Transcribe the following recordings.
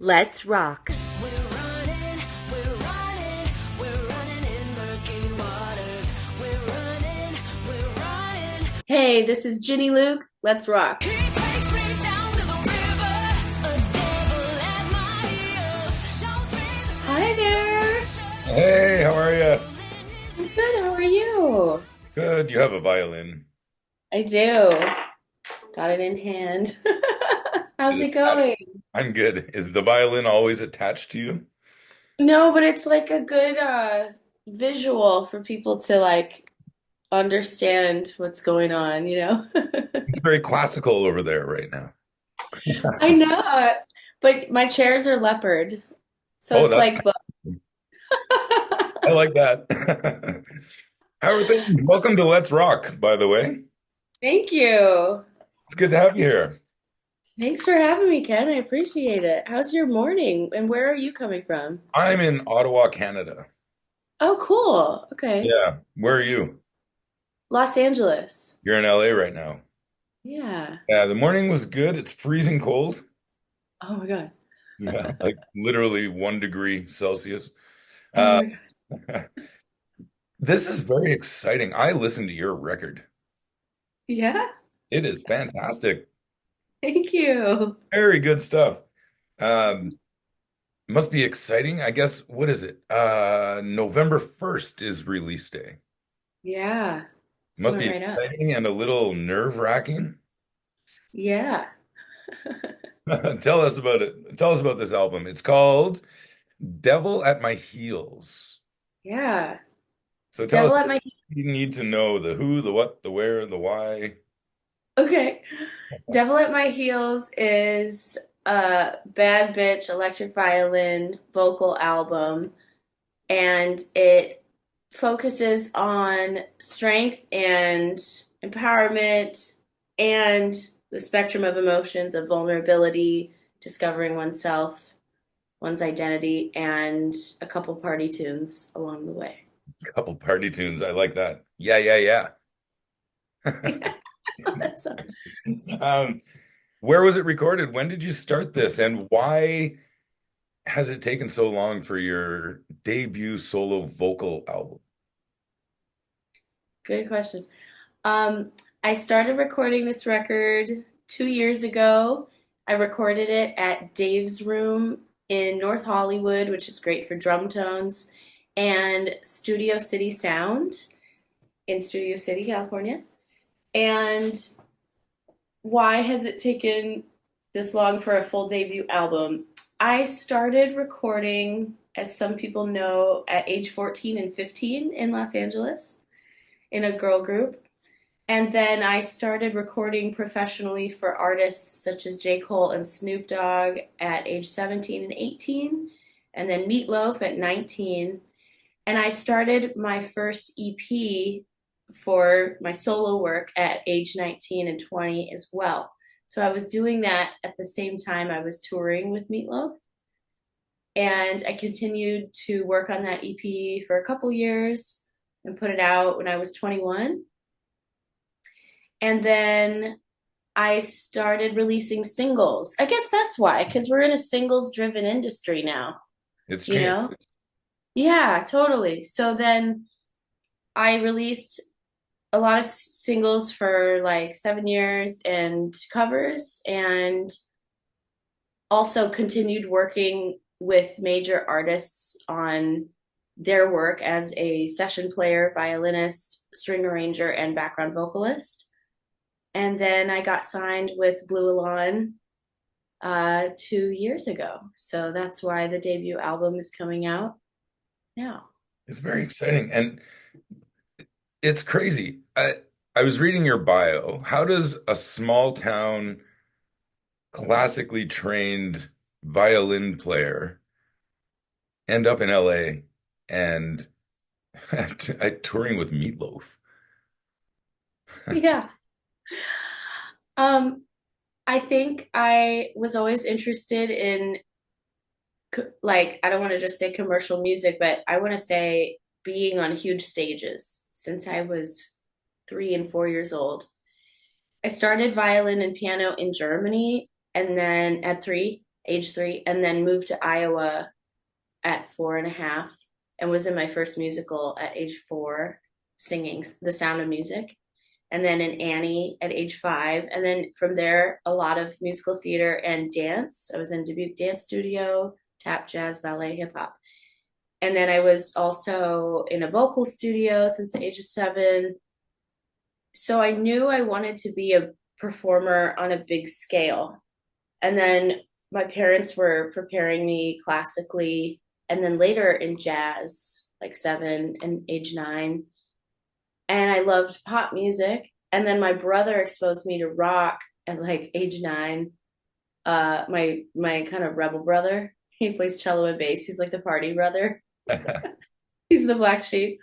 Let's rock. Hey, this is Ginny Luke. Let's rock. Hi there. Hey, how are you? I'm good. How are you? Good. You have a violin. I do. Got it in hand. Is How's it it attached? going? I'm good. Is the violin always attached to you? No, but it's like a good visual for people to like understand what's going on, you know? It's very classical over there right now. I know, but my chairs are leopard, so Oh, it's that's like I like that. How are things? Welcome to Let's Rock, by the way. Thank you. It's good to have you here. Thanks for having me, Ken. I appreciate it. How's your morning? And where are you coming from? I'm in Ottawa, Canada. Oh, cool. Okay. Yeah. Where are you? Los Angeles. You're in LA right now. Yeah. Yeah, the morning was good. It's freezing cold. Oh my God. Yeah, like literally 1 degree Celsius. Oh Uh, my God. this is very exciting. I listened to your record. Yeah. It is fantastic. Thank you. Very good stuff. Um, must be exciting. I guess, what is it? November 1st is release day. Yeah. It's Must coming be right up. exciting and a little nerve-wracking. Yeah. Tell us about it. Tell us about this album. It's called Devil at My Heels. Yeah. So tell us Devil at what my you need to know, the who, the what, the where, the why. Okay. Devil at My Heels is a bad bitch electric violin vocal album, and it focuses on strength and empowerment and the spectrum of emotions of vulnerability, discovering oneself, one's identity, and a couple party tunes along the way. Couple party tunes. I like that. Yeah, yeah, yeah. That's Um, where was it recorded? When did you start this? And why has it taken so long for your debut solo vocal album? good questions. Um, I started recording this record 2 years ago. I recorded it at Dave's Room in North Hollywood, which is great for drum tones, and Studio City Sound in Studio City, California. And why has it taken this long for a full debut album? I started recording, as some people know, at age 14 and 15 in Los Angeles in a girl group. And then I started recording professionally for artists such as J. Cole and Snoop Dogg at age 17 and 18, and then Meat Loaf at 19. And I started my first EP for my solo work at age 19 and 20 as well. So I was doing that at the same time I was touring with Meat Loaf. And I continued to work on that EP for a couple years and put it out when I was 21. And then I started releasing singles. I guess that's why, because we're in a singles driven industry now, It's you changed. know? Yeah, totally. So then I released a lot of singles for like 7 years and covers, and also continued working with major artists on their work as a session player, violinist, string arranger, and background vocalist. And then I got signed with Blue Alon 2 years ago. So that's why the debut album is coming out now. It's very exciting. And it's crazy. I was reading your bio. How does a small town, classically trained violin player end up in LA and touring with Meat Loaf? Yeah. Um, I think I was always interested in, like, I don't want to just say commercial music, but I want to say being on huge stages since I was 3 and 4 years old. I started violin and piano in Germany and then at 3. age 3, and then moved to Iowa at 4.5 and was in my first musical at age 4, singing The Sound of Music. And then in Annie at age 5. And then from there, a lot of musical theater and dance. I was in Dubuque Dance Studio, tap, jazz, ballet, hip hop. And then I was also in a vocal studio since the age of 7. So I knew I wanted to be a performer on a big scale. And then my parents were preparing me classically and then later in jazz, like 7 and age 9. And I loved pop music. And then my brother exposed me to rock at like age 9. My kind of rebel brother. He plays cello and bass. He's like the party brother. He's the black sheep.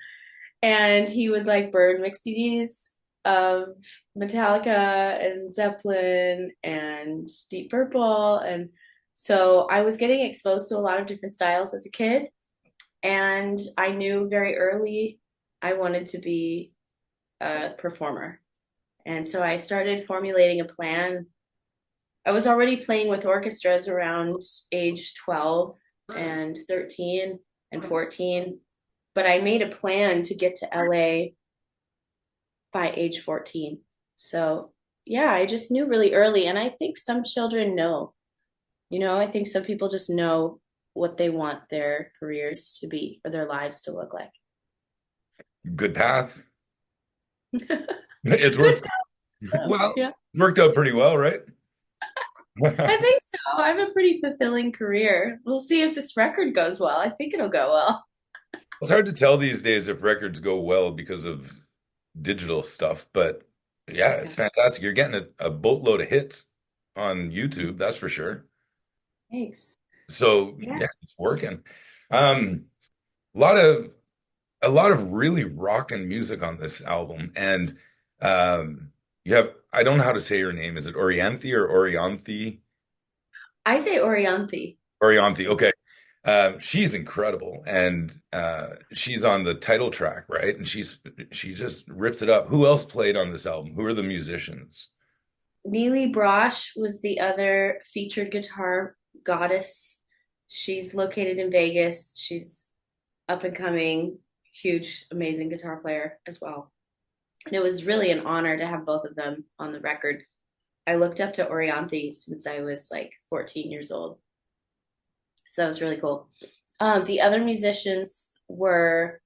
And he would like burn mix CDs of Metallica and Zeppelin and Deep Purple. And so I was getting exposed to a lot of different styles as a kid. And I knew very early I wanted to be a performer. And so I started formulating a plan. I was already playing with orchestras around age 12 and 13 and 14, but I made a plan to get to LA by age 14. So, yeah, I just knew really early. And I think some children know, I think some people just know what they want their careers to be or their lives to look like. Good path. It's Good. worked. Well, Yeah, worked out pretty well, right? I think so. I have a pretty fulfilling career. We'll see if this record goes well. I think it'll go well. It's hard to tell these days if records go well because of digital stuff, but yeah, it's Yeah. fantastic. You're getting a boatload of hits on YouTube, that's for sure. Thanks. So Yeah. yeah, it's working. Um, a lot of a lot of really rockin' music on this album, and you have I don't know how to say your name. Is it Orianthi or Orianthi? I say Orianthi. Orianthi. Okay. She's incredible, and she's on the title track, right? And she just rips it up. Who else played on this album? Who are the musicians? Neely Brosh was the other featured guitar goddess. She's located in Vegas. She's up and coming, huge, amazing guitar player as well. And it was really an honor to have both of them on the record. I looked up to Orianthi since I was like 14 years old. So that was really cool. The other musicians were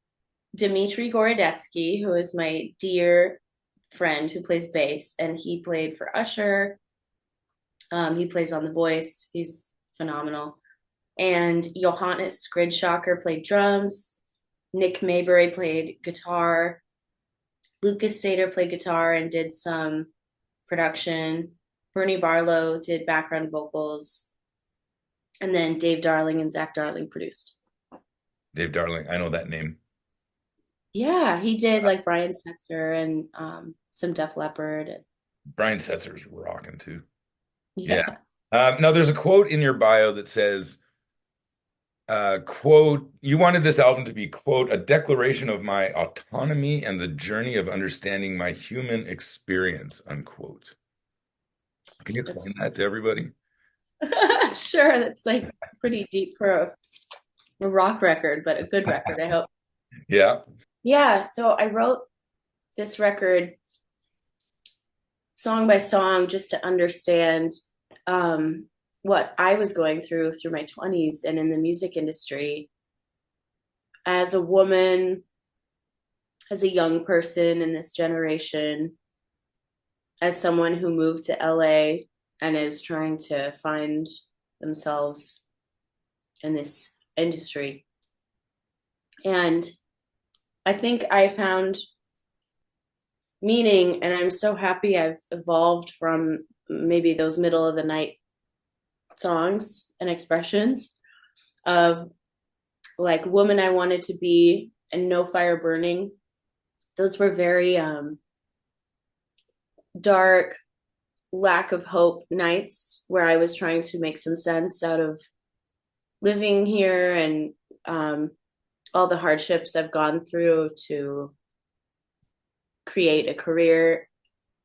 Dmitry Gorodetsky, who is my dear friend who plays bass, and he played for Usher. He plays on The Voice. He's phenomenal. And Johannes Gridshocker played drums. Nick Maybury played guitar. Lucas Sater played guitar and did some production. Bernie Barlow did background vocals. And then Dave Darling and Zach Darling produced. Dave Darling. I know that name. Yeah, he did like Brian Setzer and some Def Leppard. Brian Setzer's rocking too. Yeah. Yeah. Now there's a quote in your bio that says, quote, you wanted this album to be, quote, a declaration of my autonomy and the journey of understanding my human experience, unquote. Can you explain That's that to everybody? sure, that's like pretty deep for a rock record, but a good record, I hope. Yeah. Yeah, so I wrote this record song by song just to understand what I was going through my 20s and in the music industry as a woman, as a young person in this generation, as someone who moved to LA and is trying to find themselves in this industry. And I think I found meaning, and I'm so happy I've evolved from maybe those middle of the night songs and expressions of like Woman I Wanted to Be and No Fire Burning. Those were very dark, lack of hope nights where I was trying to make some sense out of living here and all the hardships I've gone through to create a career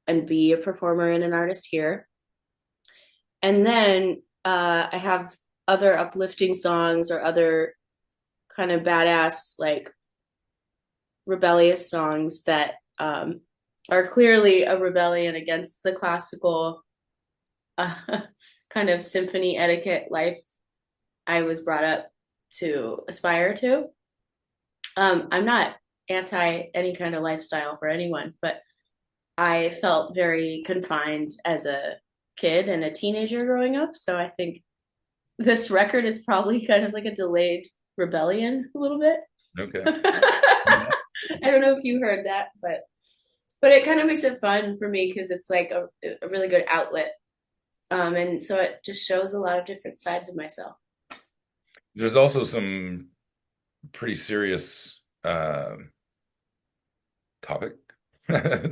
and be a performer and an artist here. And then I have other uplifting songs or other kind of badass, like rebellious songs that are clearly a rebellion against the classical uh, kind of symphony etiquette life I was brought up to aspire to. I'm not anti any kind of lifestyle for anyone, but I felt very confined as a kid and a teenager growing up. So I think this record is probably kind of like a delayed rebellion a little bit. Okay. I don't know if you heard that, but it kind of makes it fun for me because it's like a really good outlet. And so it just shows a lot of different sides of myself. There's also some pretty serious topic,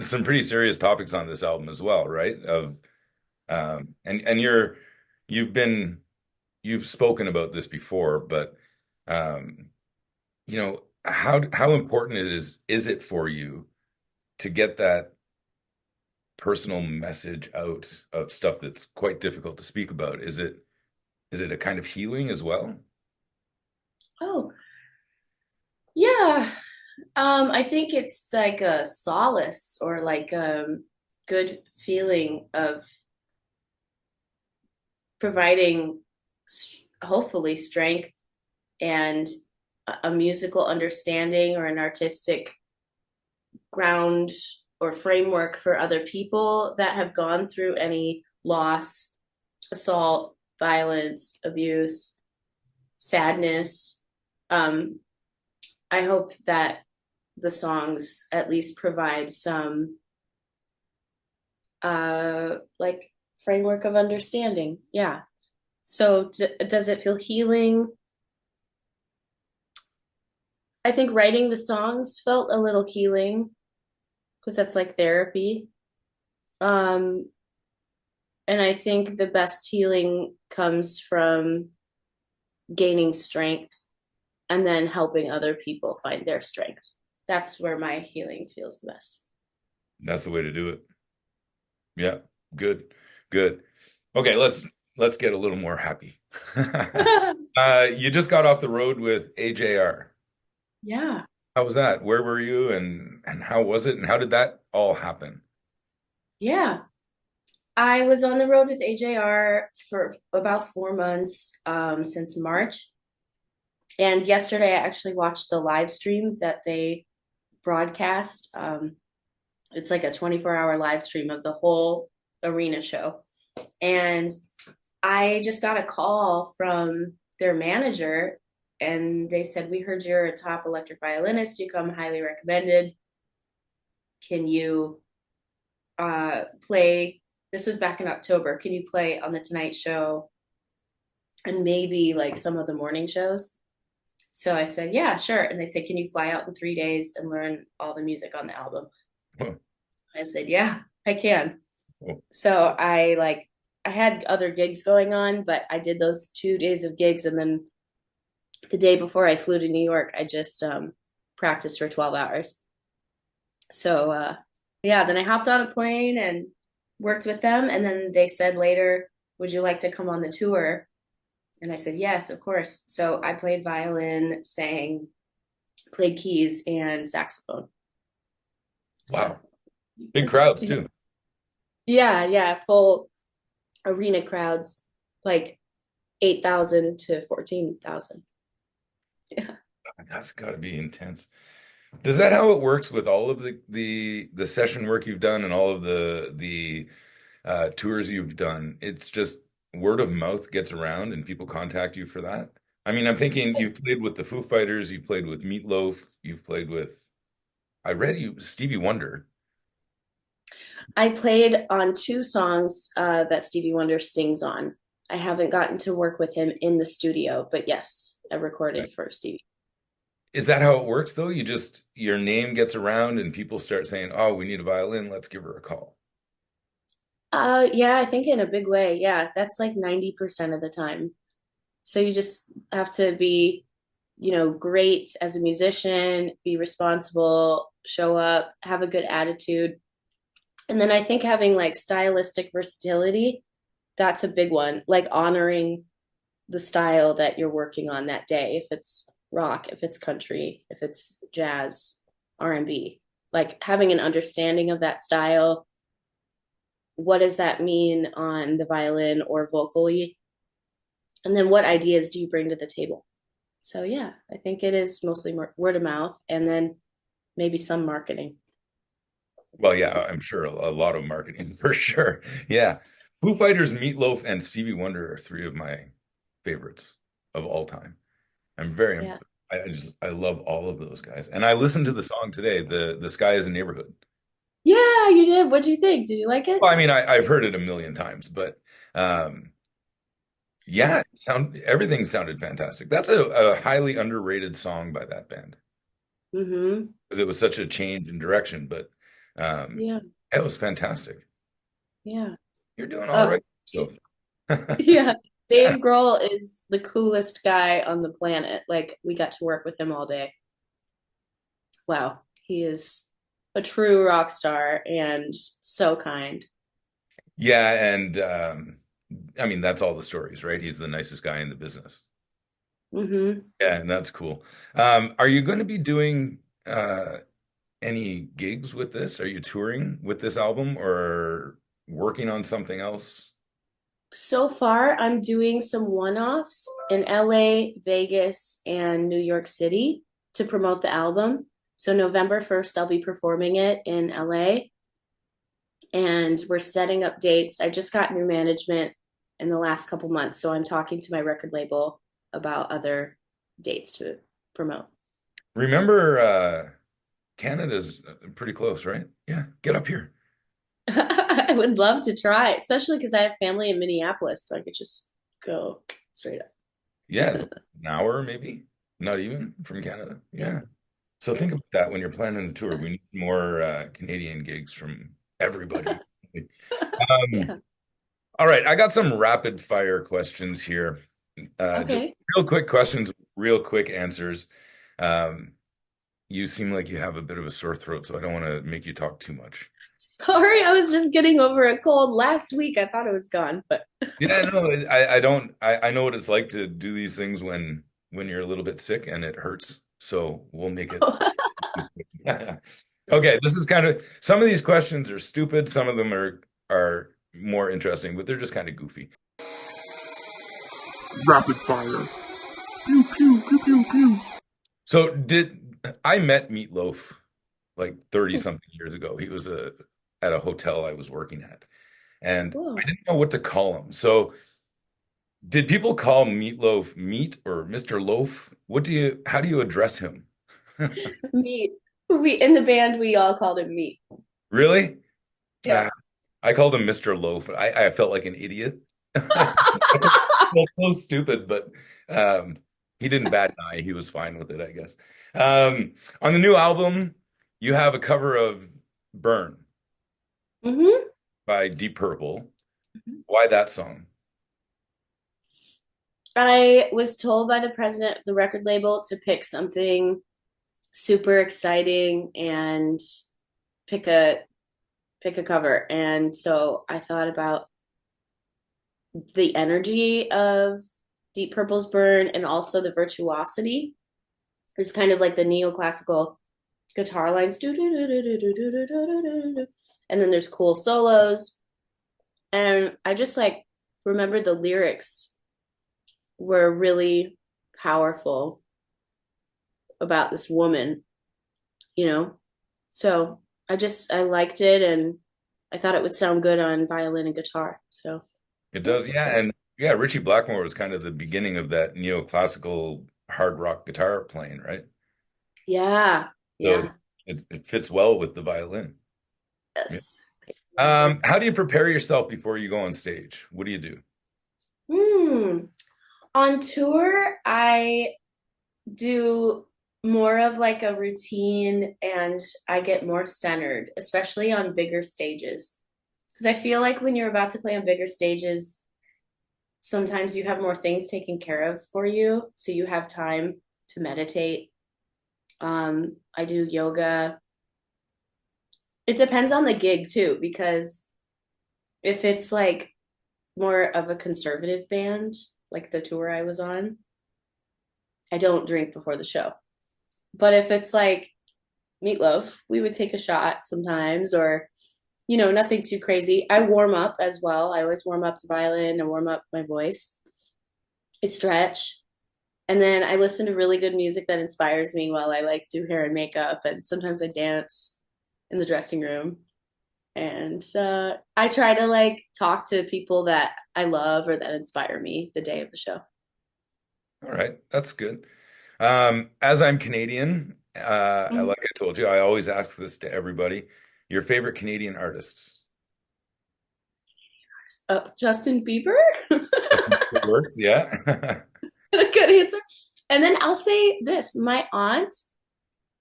some pretty serious topics on this album as well, right? Of and you've been you've spoken about this before, but um, how important is it for you to get that personal message out of stuff that's quite difficult to speak about? Is it a kind of healing as well? Oh, yeah. I think it's like a solace or like a good feeling of providing hopefully strength and a musical understanding or an artistic ground or framework for other people that have gone through any loss, assault, violence, abuse, sadness. Um, I hope that the songs at least provide some like framework of understanding. Yeah. So does it feel healing? I think writing the songs felt a little healing because that's like therapy. Um, and I think the best healing comes from gaining strength and then helping other people find their strength. That's where my healing feels the best. That's the way to do it. Yeah, good, good. Okay, let's get a little more happy. You just got off the road with AJR. Yeah. How was that? Where were you and how was it and how did that all happen? Yeah. I was on the road with AJR for about 4 months since March. And yesterday, I actually watched the live stream that they broadcast. It's like a 24-hour live stream of the whole arena show. And I just got a call from their manager, and they said, "We heard you're a top electric violinist. You come highly recommended. Can you play?" This was back in October. Can you play on the Tonight Show and maybe like some of the morning shows? So I said, yeah, sure. And they said, can you fly out in 3 days and learn all the music on the album? Oh, I said, yeah, I can. oh, So I had other gigs going on, but I did those 2 days of gigs. And then the day before I flew to New York, I just practiced for 12 hours. So yeah, then I hopped on a plane and worked with them. And then they said later, would you like to come on the tour? And I said, yes, of course. So I played violin, sang, played keys, and saxophone. So wow. Big crowds too. yeah, yeah, full arena crowds, like 8,000 to 14,000. Yeah. That's got to be intense. Does that how it works with all of the session work you've done and all of the tours you've done? It's just word of mouth gets around and people contact you for that. I mean, I'm thinking you've played with the Foo Fighters, you've played with Meat Loaf, you've played with I read you Stevie Wonder. I played on two songs that Stevie Wonder sings on. I haven't gotten to work with him in the studio, but yes, I recorded for Stevie. Is that how it works though? You just your name gets around and people start saying, "Oh, we need a violin, let's give her a call." Yeah, I think in a big way. Yeah, that's like 90% of the time. So you just have to be, great as a musician, be responsible, show up, have a good attitude. And then I think having like stylistic versatility That's a big one. Like honoring the style that you're working on that day. If it's rock, if it's country, if it's jazz, R&B. Like having an understanding of that style. What does that mean on the violin or vocally? And then what ideas do you bring to the table? So yeah, I think it is mostly word of mouth and then maybe some marketing. Well, yeah, I'm sure a lot of marketing for sure. Yeah. Foo Fighters, Meat Loaf, and Stevie Wonder are three of my favorites of all time. I'm very, Yeah. I love all of those guys. And I listened to the song today, the Sky is a Neighborhood. Yeah, you did. What'd you think? Did you like it? Well, I mean, I've heard it a million times, but um, yeah, everything sounded fantastic. That's a highly underrated song by that band Mm-hmm. because it was such a change in direction, but um, Yeah. it was fantastic. Yeah. You're doing all Oh, right. So, yeah. Dave Grohl is the coolest guy on the planet. Like we got to work with him all day. Wow. He is a true rock star and so kind. yeah, and I mean, that's all the stories, right? He's the nicest guy in the business. Mm-hmm. Yeah, and that's cool. Are you going to be doing any gigs with this? Are you touring with this album or working on something else? So far, I'm doing some one-offs in LA, Vegas, and New York City to promote the album. So November 1st, I'll be performing it in LA, and we're setting up dates. I just got new management in the last couple months, so I'm talking to my record label about other dates to promote. Remember, Canada's pretty close, right? Yeah, get up here. I would love to try, especially because I have family in Minneapolis, so I could just go straight Yeah, it's up. an hour maybe, not even from Canada. Yeah. Yeah. So think about that when you're planning the tour. We need some more Canadian gigs from everybody. Um, Yeah. all right, I got some rapid fire questions here. Just Okay. real quick questions, real quick answers. Um, you seem like you have a bit of a sore throat, so I don't want to make you talk too much. Sorry, I was just getting over a cold last week. I thought it was gone, but Yeah, no, I don't. I know what it's like to do these things when you're a little bit sick and it hurts. So we'll make it. Okay, this is kind of some of these questions are stupid, some of them are more interesting, but they're just kind of goofy. Rapid fire. Pew pew pew pew pew. So did I met Meat Loaf like 30 something years ago. He was at a hotel I was working at, and I cool. didn't know what to call him. So did people call Meat Loaf Meat or Mr. Loaf? How do you address him? Meat. We in the band we all called him Meat. Really? Yeah. I called him Mr. Loaf. I felt like an idiot. I felt so stupid, but um, he didn't bat an eye. He was fine with it, I guess. On the new album, you have a cover of Burn hmm by Deep Purple. Why that song? I was told by the president of the record label to pick something super exciting and pick a pick a cover. And so I thought about the energy of Deep Purple's Burn and also the virtuosity. It's kind of like the neoclassical guitar lines. And then there's cool solos. And I just like remember the lyrics were really powerful about this woman, you know? So I liked it and I thought it would sound good on violin and guitar. So It yeah, does, that's yeah. what I And yeah, Richie Blackmore was kind of the beginning of that neoclassical hard rock guitar playing, right? yeah, So yeah. it fits well with the violin. Yeah. Yes. How do you prepare yourself before you go on stage? What do you do? Hmm. On tour, I do more of like a routine and I get more centered, especially on bigger stages. Because I feel like when you're about to play on bigger stages, sometimes you have more things taken care of for you. So you have time to meditate. I do yoga. It depends on the gig too, because if it's like more of a conservative band, like the tour I was on. I don't drink before the show. But if it's like Meat Loaf, we would take a shot sometimes, or nothing too crazy. I warm up as well. I always warm up the violin and warm up my voice. I stretch. And then I listen to really good music that inspires me while I like do hair and makeup. And sometimes I dance in the dressing room. And I try to like talk to people that I love or that inspire me the day of the show. All right, that's good. As I'm Canadian, Mhm. like I told you, I always ask this to everybody. Your favorite Canadian artists? Justin Bieber? It works, yeah. Good answer. And then I'll say this, my aunt,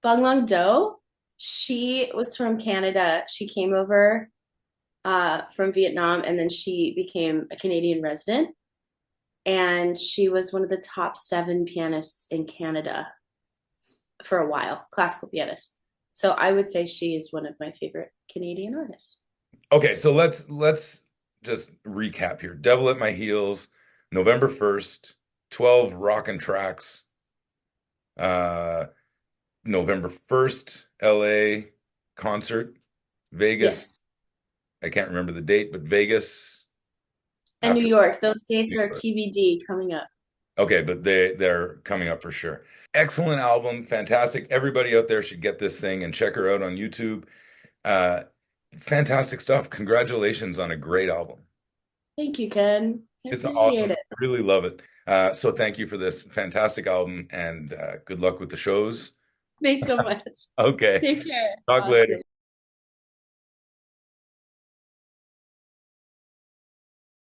Bang Long Do, she was from Canada. She came over from Vietnam and then she became a Canadian resident. And she was one of the top seven pianists in Canada for a while, classical pianist. So I would say she is one of my favorite Canadian artists. Okay, so let's just recap here. Devil at My Heels, November 1st, 12 rockin' tracks. Uh, November 1st, LA concert, Vegas. Yes. I can't remember the date, but Vegas And New after York, those dates New are York. TBD coming up. Okay, but they're coming up for sure. Excellent album, fantastic. Everybody out there should get this thing and check her out on YouTube. Uh, Fantastic stuff. Congratulations on a great album. Thank you, Ken. I It's appreciate awesome. it. I really love it. So thank you for this fantastic album and good luck with the shows. Thanks so much. Okay, Take care. talk later. Awesome.